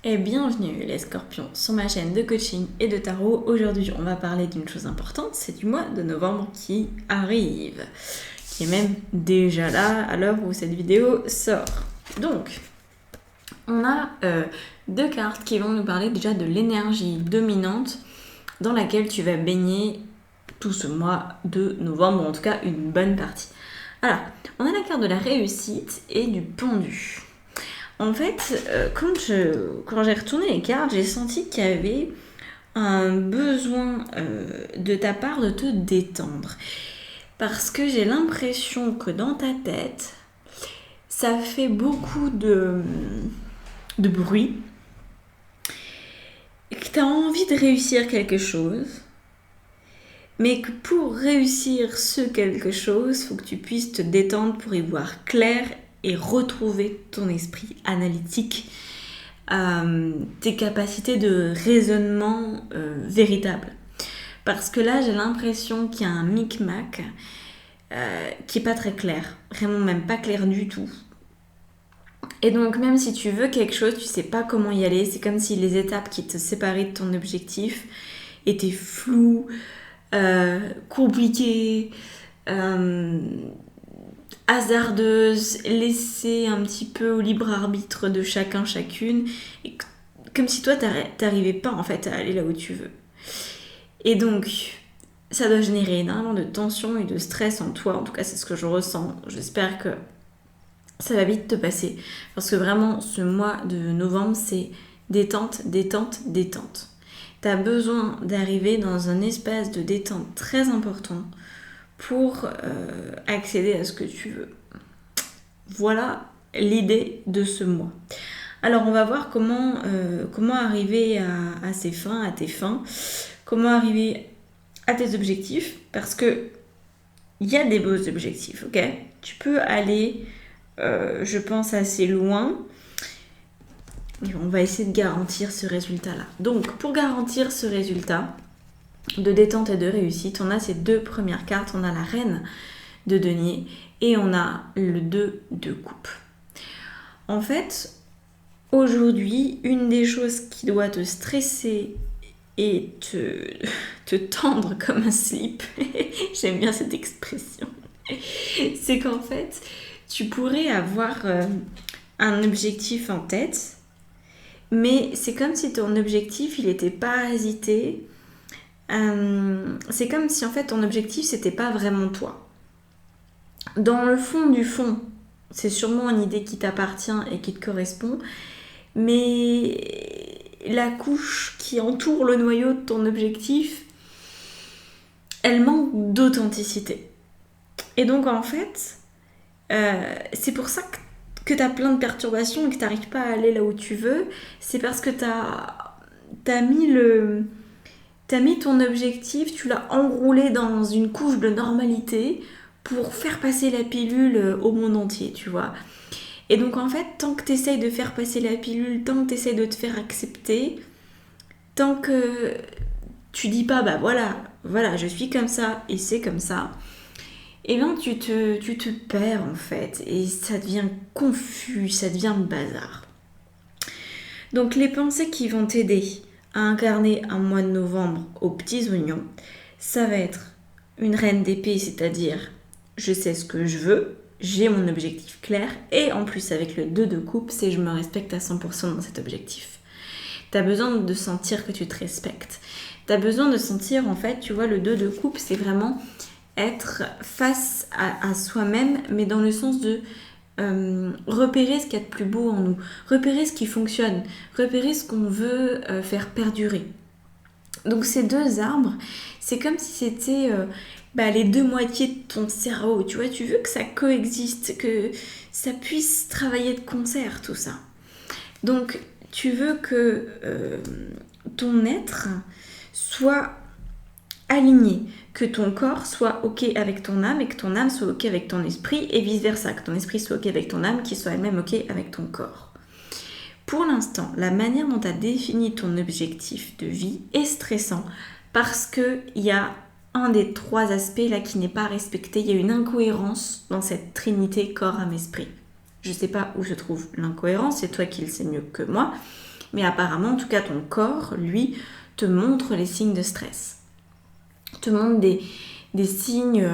Et bienvenue les scorpions sur ma chaîne de coaching et de tarot. Aujourd'hui on va parler d'une chose importante, c'est du mois de novembre qui arrive, qui est même déjà là à l'heure où cette vidéo sort. Donc on a deux cartes qui vont nous parler déjà de l'énergie dominante dans laquelle tu vas baigner tout ce mois de novembre, ou en tout cas une bonne partie. Alors, on a la carte de la réussite et du pendu. En fait, quand j'ai retourné les cartes, j'ai senti qu'il y avait un besoin de ta part de te détendre. Parce que j'ai l'impression que dans ta tête, ça fait beaucoup de bruit. Et que tu as envie de réussir quelque chose. Mais que pour réussir ce quelque chose, il faut que tu puisses te détendre pour y voir clair et retrouver ton esprit analytique, tes capacités de raisonnement véritables. Parce que là, j'ai l'impression qu'il y a un micmac qui n'est pas très clair, vraiment même pas clair du tout. Et donc même si tu veux quelque chose, tu sais pas comment y aller, c'est comme si les étapes qui te séparaient de ton objectif étaient floues, compliquées, hasardeuse, laissée un petit peu au libre arbitre de chacun, chacune, et comme si toi t'arrivais pas en fait à aller là où tu veux. Et donc ça doit générer énormément de tension et de stress en toi, en tout cas c'est ce que je ressens. J'espère que ça va vite te passer, parce que vraiment ce mois de novembre c'est détente, détente, détente. T'as besoin d'arriver dans un espace de détente très important pour accéder à ce que tu veux. Voilà l'idée de ce mois. Alors on va voir comment arriver à ces fins, à tes fins, comment arriver à tes objectifs, parce que il y a des beaux objectifs, ok ? Tu peux aller, je pense, assez loin. Et on va essayer de garantir ce résultat-là. Donc pour garantir ce résultat de détente et de réussite, on a ces deux premières cartes. On a la reine de denier et on a le 2 de coupe. En fait, aujourd'hui, une des choses qui doit te stresser et te tendre comme un slip, j'aime bien cette expression, c'est qu'en fait, tu pourrais avoir un objectif en tête, mais c'est comme si ton objectif, il n'était pas parasité. C'est comme si en fait ton objectif c'était pas vraiment toi. Dans le fond du fond, c'est sûrement une idée qui t'appartient et qui te correspond, mais la couche qui entoure le noyau de ton objectif, elle manque d'authenticité. Et donc en fait, c'est pour ça que t'as plein de perturbations et que t'arrives pas à aller là où tu veux. C'est parce que t'as mis ton objectif, tu l'as enroulé dans une couche de normalité pour faire passer la pilule au monde entier, tu vois. Et donc en fait, tant que tu essayes de faire passer la pilule, tant que tu essayes de te faire accepter, tant que tu dis pas, bah voilà, je suis comme ça et c'est comme ça, et bien tu te perds en fait, et ça devient confus, ça devient le bazar. Donc les pensées qui vont t'aider à incarner un mois de novembre aux petits oignons, ça va être une reine d'épée, c'est-à-dire je sais ce que je veux, j'ai mon objectif clair, et en plus avec le 2 de coupe, c'est je me respecte à 100% dans cet objectif. T'as besoin de sentir que tu te respectes. T'as besoin de sentir, en fait, tu vois, le 2 de coupe, c'est vraiment être face à soi-même, mais dans le sens de repérer ce qu'il y a de plus beau en nous, repérer ce qui fonctionne, repérer ce qu'on veut faire perdurer. Donc ces deux arbres, c'est comme si c'était les deux moitiés de ton cerveau, tu vois, tu veux que ça coexiste, que ça puisse travailler de concert, tout ça. Donc tu veux que ton être soit aligné, que ton corps soit ok avec ton âme et que ton âme soit ok avec ton esprit, et vice versa, que ton esprit soit ok avec ton âme, qui soit elle-même ok avec ton corps. Pour l'instant, la manière dont tu as défini ton objectif de vie est stressant parce qu'il y a un des trois aspects là qui n'est pas respecté. Il y a une incohérence dans cette trinité corps, âme, esprit. Je ne sais pas où se trouve l'incohérence, c'est toi qui le sais mieux que moi. Mais apparemment, en tout cas, ton corps, lui, te montre les signes de stress. Te montre des signes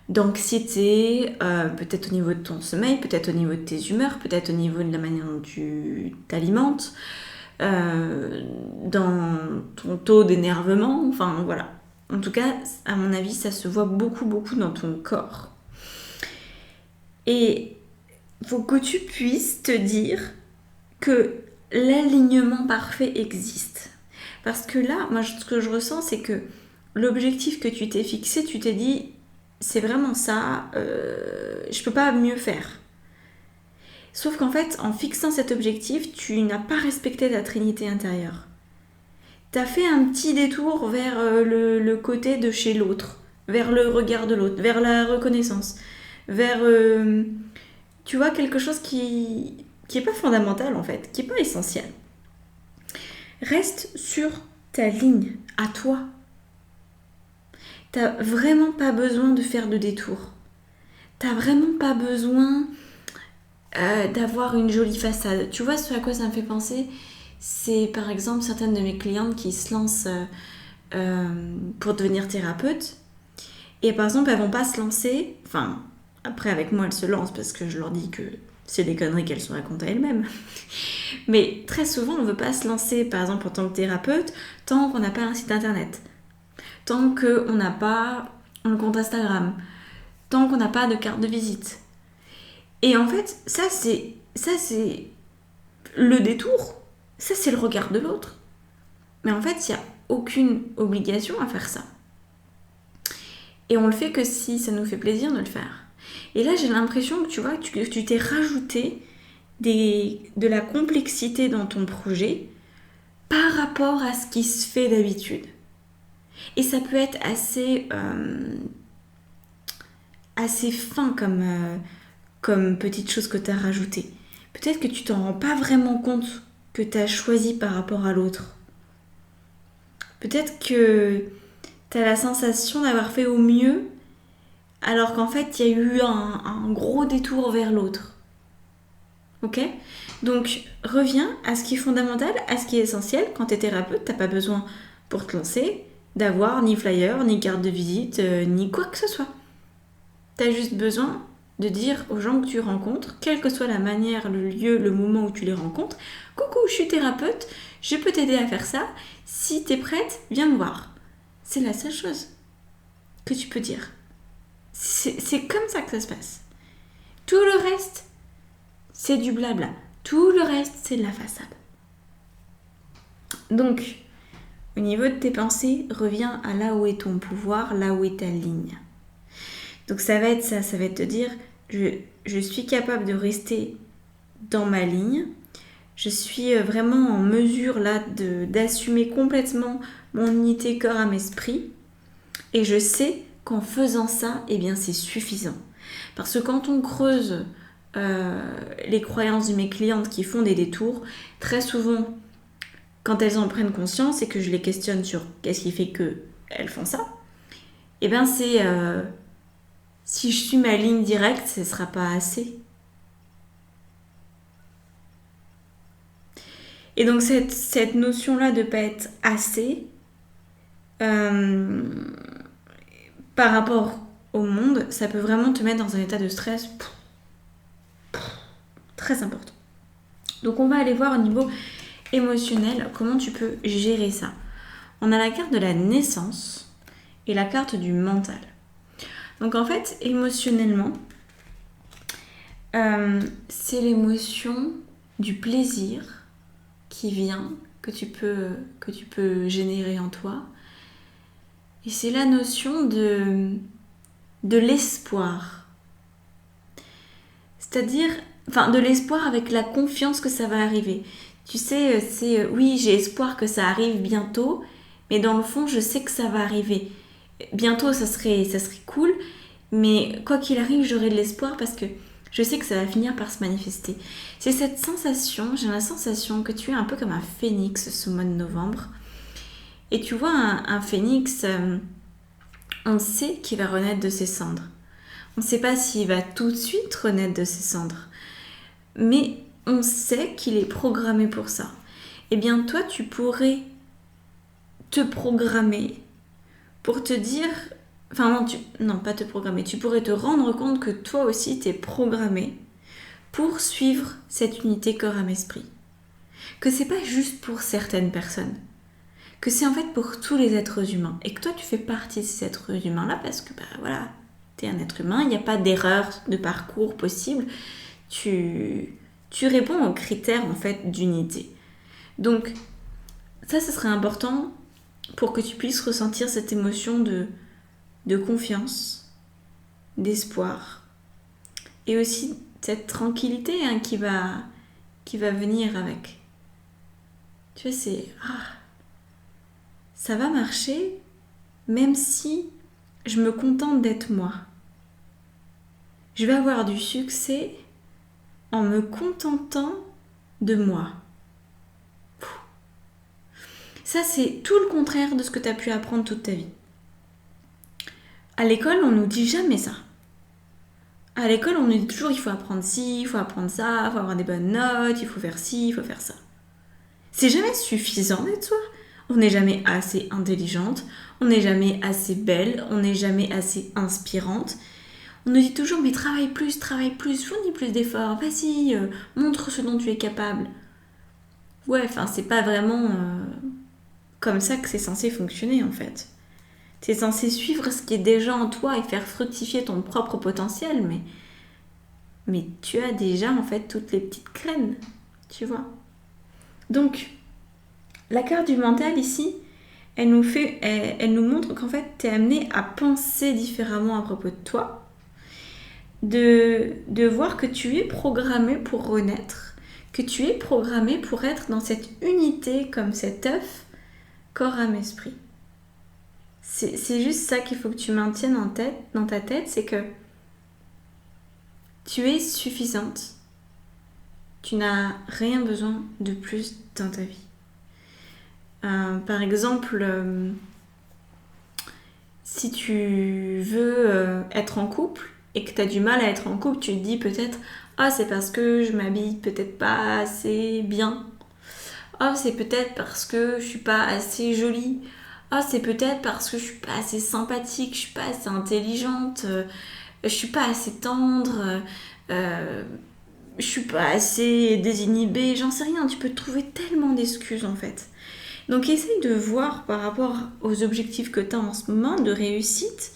d'anxiété, peut-être au niveau de ton sommeil, peut-être au niveau de tes humeurs, peut-être au niveau de la manière dont tu t'alimentes, dans ton taux d'énervement, enfin voilà. En tout cas, à mon avis, ça se voit beaucoup, beaucoup dans ton corps. Et il faut que tu puisses te dire que l'alignement parfait existe. Parce que là, moi, ce que je ressens, c'est que l'objectif que tu t'es fixé, tu t'es dit, c'est vraiment ça, je peux pas mieux faire. Sauf qu'en fait, en fixant cet objectif, tu n'as pas respecté ta trinité intérieure. T'as fait un petit détour vers le côté de chez l'autre, vers le regard de l'autre, vers la reconnaissance, vers, tu vois, quelque chose qui est pas fondamental en fait, qui est pas essentiel. Reste sur ta ligne, à toi. T'as vraiment pas besoin de faire de détour. T'as vraiment pas besoin d'avoir une jolie façade. Tu vois ce à quoi ça me fait penser ? C'est par exemple certaines de mes clientes qui se lancent pour devenir thérapeute. Et par exemple, elles vont pas se lancer. Enfin, après avec moi, elles se lancent parce que je leur dis que c'est des conneries qu'elles se racontent à elles-mêmes. Mais très souvent, on ne veut pas se lancer, par exemple, en tant que thérapeute, tant qu'on n'a pas un site internet, tant qu'on n'a pas un compte Instagram, tant qu'on n'a pas de carte de visite. Et en fait, ça c'est le détour. Ça, c'est le regard de l'autre. Mais en fait, il n'y a aucune obligation à faire ça. Et on le fait que si ça nous fait plaisir de le faire. Et là, j'ai l'impression que tu vois, tu t'es rajouté de la complexité dans ton projet par rapport à ce qui se fait d'habitude. Et ça peut être assez fin comme petite chose que tu as rajoutée. Peut-être que tu t'en rends pas vraiment compte que tu as choisi par rapport à l'autre. Peut-être que tu as la sensation d'avoir fait au mieux, alors qu'en fait, il y a eu un gros détour vers l'autre. Ok ? Donc, reviens à ce qui est fondamental, à ce qui est essentiel. Quand tu es thérapeute, tu n'as pas besoin, pour te lancer, d'avoir ni flyer, ni carte de visite, ni quoi que ce soit. Tu as juste besoin de dire aux gens que tu rencontres, quelle que soit la manière, le lieu, le moment où tu les rencontres, « Coucou, je suis thérapeute, je peux t'aider à faire ça. Si t'es prête, viens me voir. » C'est la seule chose que tu peux dire. C'est comme ça que ça se passe. Tout le reste, c'est du blabla. Tout le reste, c'est de la façade. Donc, au niveau de tes pensées, reviens à là où est ton pouvoir, là où est ta ligne. Donc ça va être ça, ça va être te dire, je suis capable de rester dans ma ligne, je suis vraiment en mesure là d'assumer complètement mon unité corps, âme, esprit, et je sais qu'en faisant ça, eh bien c'est suffisant. Parce que quand on creuse les croyances de mes clientes qui font des détours, très souvent, quand elles en prennent conscience et que je les questionne sur qu'est-ce qui fait qu'elles font ça, eh bien c'est... si je suis ma ligne directe, ce ne sera pas assez. Et donc cette notion-là de ne pas être assez, par rapport au monde, ça peut vraiment te mettre dans un état de stress très important. Donc on va aller voir au niveau émotionnel comment tu peux gérer ça. On a la carte de la naissance et la carte du mental. Donc en fait, émotionnellement, c'est l'émotion du plaisir qui vient, que tu peux générer en toi. Et c'est la notion de l'espoir. C'est-à-dire, de l'espoir avec la confiance que ça va arriver. Tu sais, c'est oui, j'ai espoir que ça arrive bientôt, mais dans le fond, je sais que ça va arriver. Bientôt, ça serait cool, mais quoi qu'il arrive, j'aurai de l'espoir parce que je sais que ça va finir par se manifester. C'est cette sensation, j'ai la sensation que tu es un peu comme un phénix ce mois de novembre. Et tu vois, un phénix, on sait qu'il va renaître de ses cendres. On ne sait pas s'il va tout de suite renaître de ses cendres. Mais on sait qu'il est programmé pour ça. eh bien toi tu pourrais te programmer pour te dire... Enfin non, pas te programmer. Tu pourrais te rendre compte que toi aussi t'es programmé pour suivre cette unité corps, âme, esprit. Que c'est pas juste pour certaines personnes. Que c'est en fait pour tous les êtres humains. Et que toi tu fais partie de ces êtres humains-là parce que voilà, t'es un être humain, il n'y a pas d'erreur de parcours possible. Tu réponds aux critères en fait d'unité. Donc ça serait important pour que tu puisses ressentir cette émotion de confiance, d'espoir et aussi cette tranquillité qui va venir avec. Tu vois, c'est ça va marcher même si je me contente d'être moi. Je vais avoir du succès en me contentant de moi. Ça, c'est tout le contraire de ce que tu as pu apprendre toute ta vie. À l'école, on nous dit jamais ça. À l'école, on nous dit toujours il faut apprendre ci, il faut apprendre ça, il faut avoir des bonnes notes, il faut faire ci, il faut faire ça. C'est jamais suffisant d'être soi. On n'est jamais assez intelligente, on n'est jamais assez belle, on n'est jamais assez inspirante. On nous dit toujours mais travaille plus, fournis plus d'efforts, vas-y, montre ce dont tu es capable. Ouais, enfin c'est pas vraiment comme ça que c'est censé fonctionner en fait. Tu es censé suivre ce qui est déjà en toi et faire fructifier ton propre potentiel, mais tu as déjà en fait toutes les petites graines, tu vois. Donc, la carte du mental ici, elle nous montre qu'en fait, tu es amené à penser différemment à propos de toi, de voir que tu es programmé pour renaître, que tu es programmé pour être dans cette unité comme cet œuf, corps, âme, esprit. C'est juste ça qu'il faut que tu maintiennes dans ta tête, c'est que tu es suffisante. Tu n'as rien besoin de plus dans ta vie. Par exemple, si tu veux être en couple et que tu as du mal à être en couple, tu te dis peut-être « Ah, c'est parce que je m'habille peut-être pas assez bien. Ah, c'est peut-être parce que je suis pas assez jolie. Ah, c'est peut-être parce que je suis pas assez sympathique, je suis pas assez intelligente, je suis pas assez tendre, je suis pas assez désinhibée, j'en sais rien. Tu peux trouver tellement d'excuses en fait. Donc essaye de voir par rapport aux objectifs que tu as en ce moment de réussite,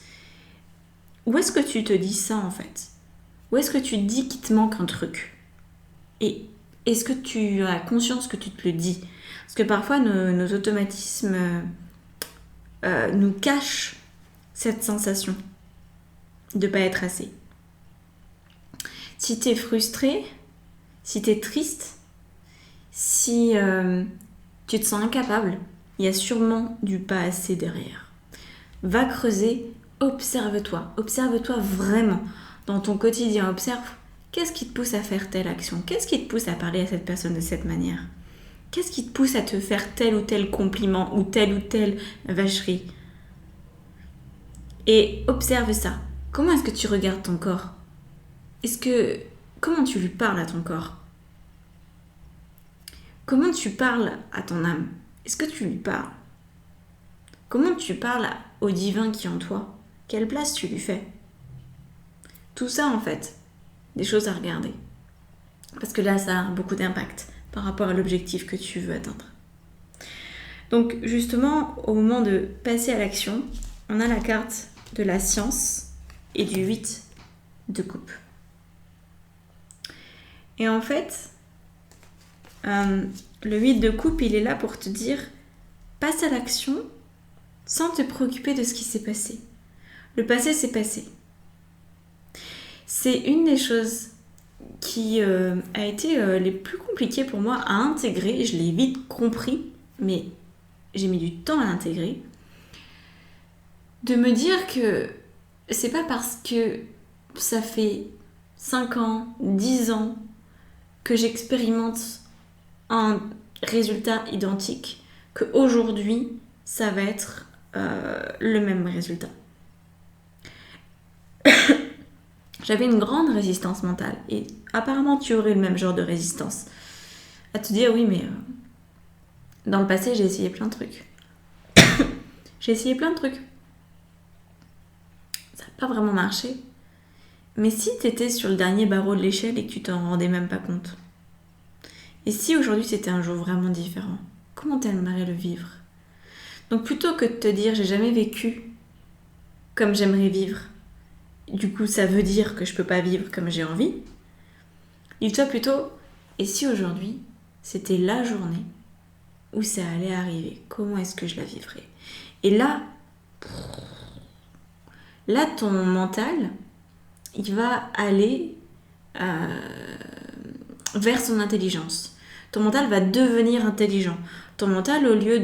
où est-ce que tu te dis ça en fait? Où est-ce que tu te dis qu'il te manque un truc? Et est-ce que tu as conscience que tu te le dis? Parce que parfois nos automatismes nous cachent cette sensation de ne pas être assez. Si tu es frustré, si tu es triste, si tu te sens incapable, il y a sûrement du pas assez derrière. Va creuser, observe-toi vraiment dans ton quotidien. Observe qu'est-ce qui te pousse à faire telle action, qu'est-ce qui te pousse à parler à cette personne de cette manière, qu'est-ce qui te pousse à te faire tel ou tel compliment ou telle vacherie. Et observe ça. Comment est-ce que tu regardes ton corps? Comment tu lui parles à ton corps? Comment tu parles à ton âme? Est-ce que tu lui parles? Comment tu parles au divin qui est en toi? Quelle place tu lui fais? Tout ça en fait, des choses à regarder. Parce que là, ça a beaucoup d'impact par rapport à l'objectif que tu veux atteindre. Donc justement, au moment de passer à l'action, on a la carte de la science et du 8 de coupe. Et en fait, le 8 de coupe, il est là pour te dire passe à l'action sans te préoccuper de ce qui s'est passé. Le passé, c'est passé. C'est une des choses qui a été les plus compliquées pour moi à intégrer. Je l'ai vite compris, mais j'ai mis du temps à l'intégrer. De me dire que c'est pas parce que ça fait 5 ans, 10 ans que j'expérimente un résultat identique, qu'aujourd'hui, ça va être le même résultat. J'avais une grande résistance mentale et apparemment tu aurais le même genre de résistance. À te dire oui mais Dans le passé, j'ai essayé plein de trucs. J'ai essayé plein de trucs. Ça n'a pas vraiment marché. Mais si t'étais sur le dernier barreau de l'échelle et que tu t'en rendais même pas compte? Et si aujourd'hui c'était un jour vraiment différent? Comment t'aimerais le vivre? Donc plutôt que de te dire j'ai jamais vécu comme j'aimerais vivre, du coup ça veut dire que je peux pas vivre comme j'ai envie, dis-toi plutôt, et si aujourd'hui c'était la journée où ça allait arriver, comment est-ce que je la vivrais? Et là ton mental, il va aller vers son intelligence. Ton mental va devenir intelligent. Ton mental, au lieu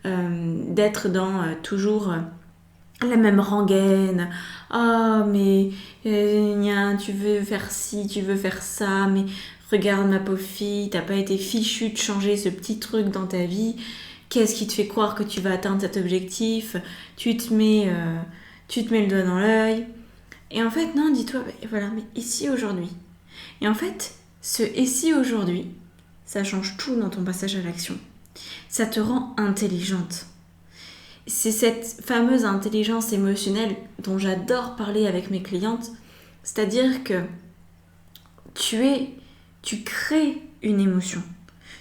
d'être dans toujours la même rengaine, oh mais tu veux faire ci, tu veux faire ça, mais regarde ma pauvre fille, t'as pas été fichue de changer ce petit truc dans ta vie, qu'est-ce qui te fait croire que tu vas atteindre cet objectif, tu te mets le doigt dans l'œil. Et en fait, non, dis-toi, voilà, mais ici aujourd'hui. Et en fait, ce ici aujourd'hui, ça change tout dans ton passage à l'action. Ça te rend intelligente. C'est cette fameuse intelligence émotionnelle dont j'adore parler avec mes clientes. C'est-à-dire que tu crées une émotion.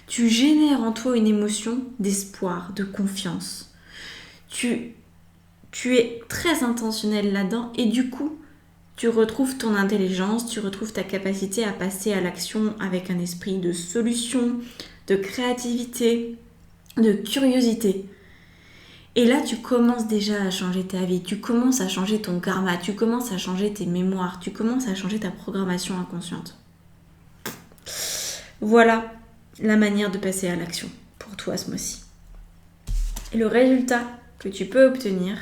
Tu génères en toi une émotion d'espoir, de confiance. Tu es très intentionnel là-dedans et du coup, tu retrouves ton intelligence, tu retrouves ta capacité à passer à l'action avec un esprit de solution, de créativité, de curiosité. Et là, tu commences déjà à changer ta vie, tu commences à changer ton karma, tu commences à changer tes mémoires, tu commences à changer ta programmation inconsciente. Voilà la manière de passer à l'action pour toi ce mois-ci. Et le résultat que tu peux obtenir,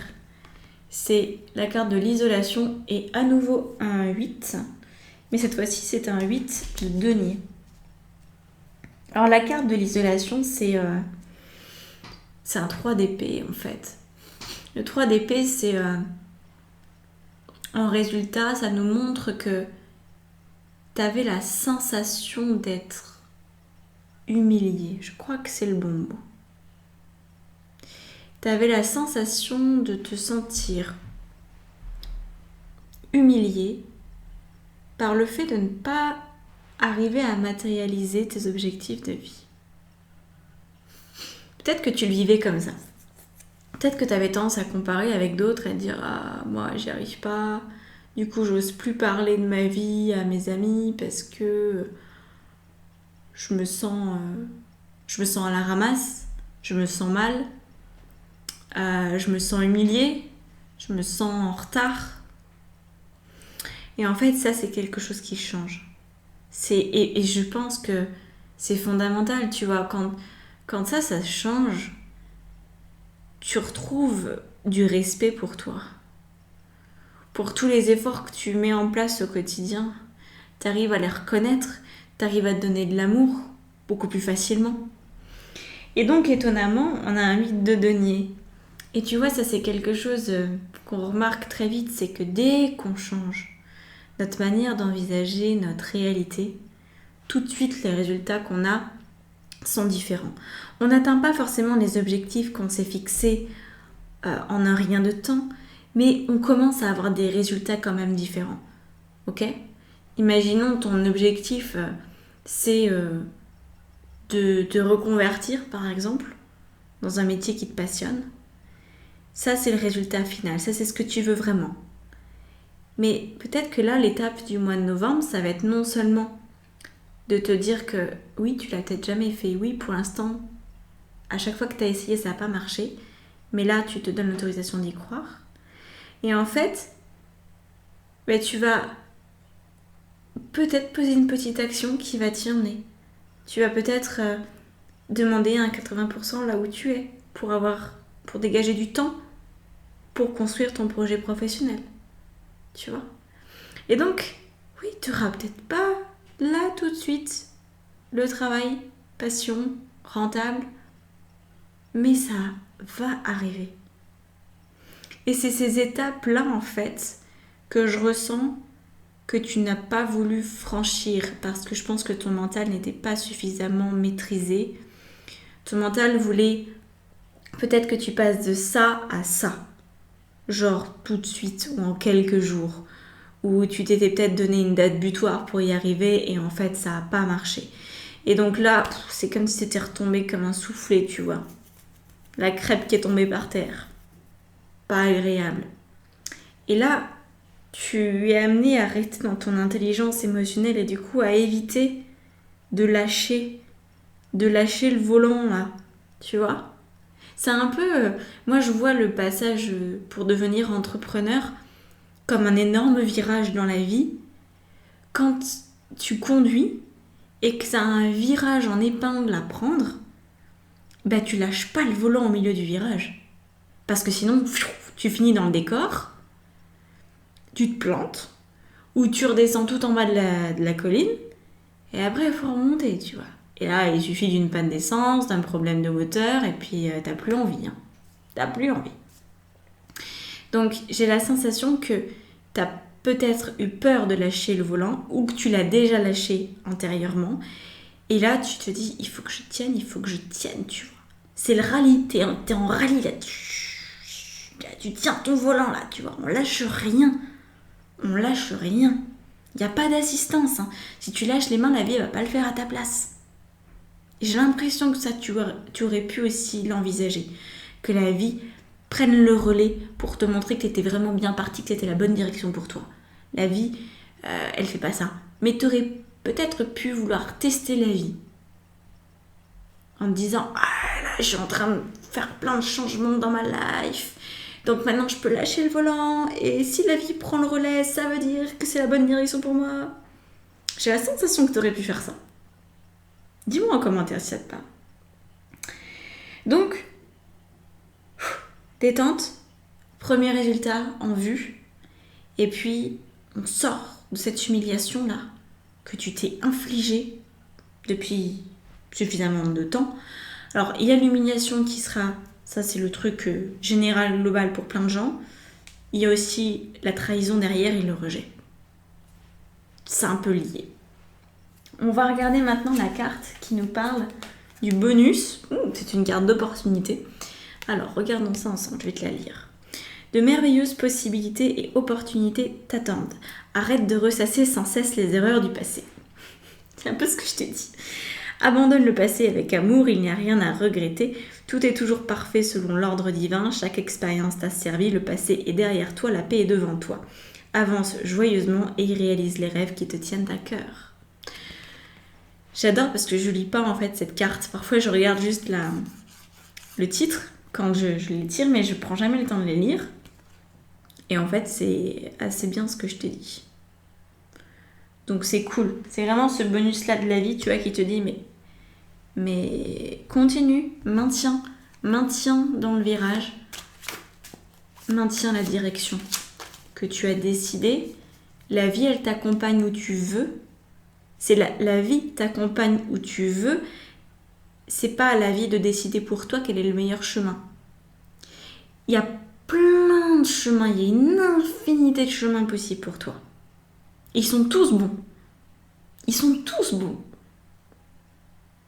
c'est la carte de l'isolation et à nouveau un 8. Mais cette fois-ci, c'est un 8 de denier. Alors la carte de l'isolation, c'est un 3 d'épée en fait. Le 3 d'épée, c'est en résultat, ça nous montre que tu avais la sensation d'être humilié. Je crois que c'est le bon mot. Tu avais la sensation de te sentir humilié par le fait de ne pas arriver à matérialiser tes objectifs de vie. Peut-être que tu le vivais comme ça. Peut-être que tu avais tendance à comparer avec d'autres et à dire « Ah, moi, j'y arrive pas. Du coup, j'ose plus parler de ma vie à mes amis parce que je me sens à la ramasse, je me sens mal, je me sens humiliée, je me sens en retard. » Et en fait, ça, c'est quelque chose qui change. Et je pense que c'est fondamental, tu vois, quand ça change, tu retrouves du respect pour toi. Pour tous les efforts que tu mets en place au quotidien, tu arrives à les reconnaître, tu arrives à te donner de l'amour beaucoup plus facilement. Et donc, étonnamment, on a un 8 de denier. Et tu vois, ça c'est quelque chose qu'on remarque très vite, c'est que dès qu'on change notre manière d'envisager notre réalité, tout de suite les résultats qu'on a sont différents. On n'atteint pas forcément les objectifs qu'on s'est fixés en un rien de temps, mais on commence à avoir des résultats quand même différents. Ok ? Imaginons ton objectif, c'est de te reconvertir par exemple dans un métier qui te passionne. Ça c'est le résultat final, ça c'est ce que tu veux vraiment. Mais peut-être que là, l'étape du mois de novembre, ça va être non seulement de te dire que oui, tu l'as peut-être jamais fait, oui, pour l'instant, à chaque fois que tu as essayé, ça n'a pas marché, mais là, tu te donnes l'autorisation d'y croire. Et en fait, tu vas peut-être poser une petite action qui va t'y emmener. Tu vas peut-être demander un 80% là où tu es pour dégager du temps pour construire ton projet professionnel. Tu vois ? Et donc, oui, tu n'auras peut-être pas là tout de suite le travail, passion, rentable, mais ça va arriver. Et c'est ces étapes-là, en fait, que je ressens que tu n'as pas voulu franchir parce que je pense que ton mental n'était pas suffisamment maîtrisé. Ton mental voulait peut-être que tu passes de ça à ça. Genre tout de suite ou en quelques jours. Ou tu t'étais peut-être donné une date butoir pour y arriver et en fait ça n'a pas marché. Et donc là, c'est comme si c'était retombé comme un soufflet, tu vois. La crêpe qui est tombée par terre. Pas agréable. Et là, tu es amené à rester dans ton intelligence émotionnelle et du coup à éviter de lâcher le volant là, tu vois. C'est un peu, moi je vois le passage pour devenir entrepreneur comme un énorme virage dans la vie. Quand tu conduis et que ça a un virage en épingle à prendre, bah tu lâches pas le volant au milieu du virage. Parce que sinon, tu finis dans le décor, tu te plantes, ou tu redescends tout en bas de la colline, et après il faut remonter, tu vois. Et là, il suffit d'une panne d'essence, d'un problème de moteur, et puis t'as plus envie. Hein. T'as plus envie. Donc, j'ai la sensation que t'as peut-être eu peur de lâcher le volant, ou que tu l'as déjà lâché antérieurement. Et là, tu te dis, il faut que je tienne, tu vois. C'est le rallye, t'es en rallye, là. Tu tiens ton volant, là, tu vois. On lâche rien. Il n'y a pas d'assistance. Hein. Si tu lâches les mains, la vie, elle va pas le faire à ta place. J'ai l'impression que ça, tu aurais pu aussi l'envisager. Que la vie prenne le relais pour te montrer que tu étais vraiment bien parti, que c'était la bonne direction pour toi. La vie, elle fait pas ça. Mais tu aurais peut-être pu vouloir tester la vie. En te disant, ah là, je suis en train de faire plein de changements dans ma life. Donc maintenant, je peux lâcher le volant. Et si la vie prend le relais, ça veut dire que c'est la bonne direction pour moi. J'ai la sensation que tu aurais pu faire ça. Dis-moi en commentaire si ça te parle. Donc, détente, premier résultat en vue. Et puis, on sort de cette humiliation-là que tu t'es infligée depuis suffisamment de temps. Alors, il y a l'humiliation qui sera, ça c'est le truc général, global pour plein de gens. Il y a aussi la trahison derrière et le rejet. C'est un peu lié. On va regarder maintenant la carte qui nous parle du bonus. C'est une carte d'opportunité. Alors, regardons ça ensemble, je vais te la lire. De merveilleuses possibilités et opportunités t'attendent. Arrête de ressasser sans cesse les erreurs du passé. C'est un peu ce que je t'ai dit. Abandonne le passé avec amour, il n'y a rien à regretter. Tout est toujours parfait selon l'ordre divin. Chaque expérience t'a servi, le passé est derrière toi, la paix est devant toi. Avance joyeusement et réalise les rêves qui te tiennent à cœur. J'adore parce que je lis pas en fait cette carte. Parfois je regarde juste le titre quand je les tire, mais je prends jamais le temps de les lire. Et en fait c'est assez bien ce que je t'ai dit. Donc c'est cool. C'est vraiment ce bonus là de la vie, tu vois, qui te dit mais continue, maintiens dans le virage, maintiens la direction que tu as décidée. La vie elle t'accompagne où tu veux. C'est la vie t'accompagne où tu veux. C'est pas à la vie de décider pour toi quel est le meilleur chemin. Il y a plein de chemins, il y a une infinité de chemins possibles pour toi. Ils sont tous bons.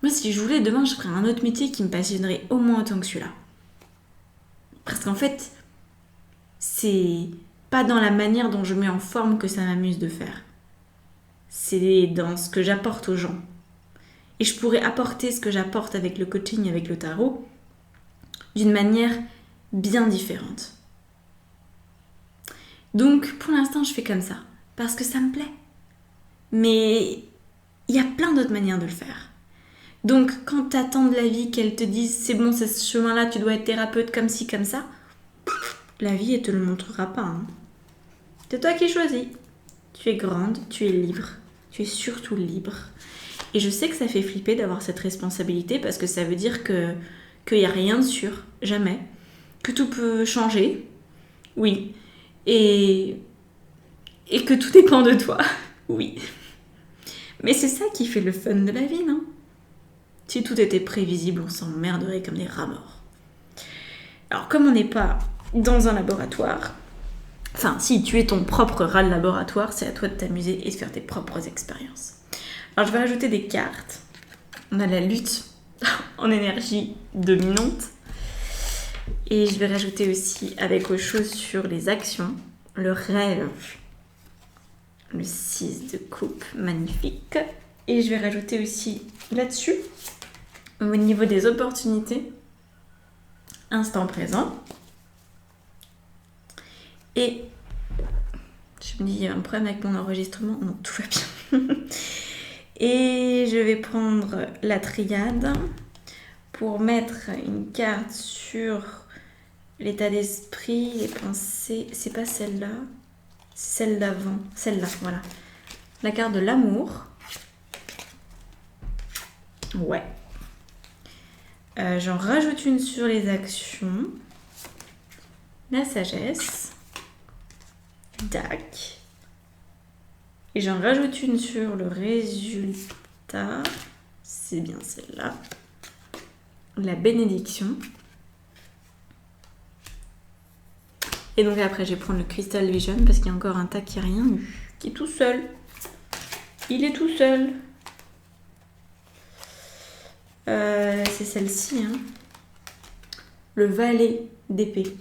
Moi, si je voulais, demain, je ferais un autre métier qui me passionnerait au moins autant que celui-là. Parce qu'en fait, c'est pas dans la manière dont je mets en forme que ça m'amuse de faire. C'est dans ce que j'apporte aux gens. Et je pourrais apporter ce que j'apporte avec le coaching, avec le tarot, d'une manière bien différente. Donc, pour l'instant, je fais comme ça. Parce que ça me plaît. Mais il y a plein d'autres manières de le faire. Donc, quand t'attends de la vie qu'elle te dise « c'est bon, c'est ce chemin-là, tu dois être thérapeute comme ci, comme ça », la vie, elle te le montrera pas. Hein. C'est toi qui choisis. Tu es grande, tu es libre. Tu es surtout libre. Et je sais que ça fait flipper d'avoir cette responsabilité parce que ça veut dire qu'il n'y a rien de sûr, jamais. Que tout peut changer, oui. Et que tout dépend de toi, oui. Mais c'est ça qui fait le fun de la vie, non ? Si tout était prévisible, on s'emmerderait comme des rats morts. Alors, comme on n'est pas dans un laboratoire, enfin, si tu es ton propre rat de laboratoire, c'est à toi de t'amuser et de faire tes propres expériences. Alors, je vais rajouter des cartes. On a la lutte en énergie dominante. Et je vais rajouter aussi avec autre chose sur les actions, le rêve, le 6 de coupe, magnifique. Et je vais rajouter aussi là-dessus, au niveau des opportunités, instant présent. Et je me dis, il y a un problème avec mon enregistrement. Non, tout va bien. Et je vais prendre la triade pour mettre une carte sur l'état d'esprit, les pensées. C'est pas celle-là, c'est celle d'avant. Celle-là, voilà. La carte de l'amour. Ouais. J'en rajoute une sur les actions. La sagesse. Tac. Et j'en rajoute une sur le résultat. C'est bien celle-là. La bénédiction. Et donc après, je vais prendre le Crystal Vision parce qu'il y a encore un tas qui n'a rien eu. Qui est tout seul. Il est tout seul. C'est celle-ci. Hein. Le valet d'épée.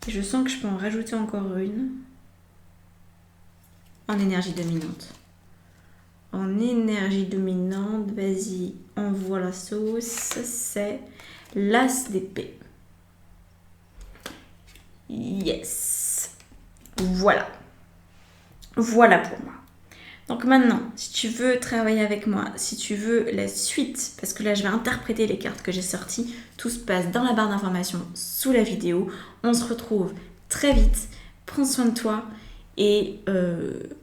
Je sens que je peux en rajouter encore une. En énergie dominante. En énergie dominante, vas-y, envoie la sauce. C'est l'as d'épée. Yes. Voilà. Voilà pour moi. Donc maintenant, si tu veux travailler avec moi, si tu veux la suite, parce que là je vais interpréter les cartes que j'ai sorties, tout se passe dans la barre d'informations sous la vidéo. On se retrouve très vite. Prends soin de toi et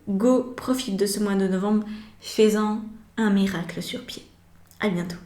go, profite de ce mois de novembre, fais-en un miracle sur pied. À bientôt.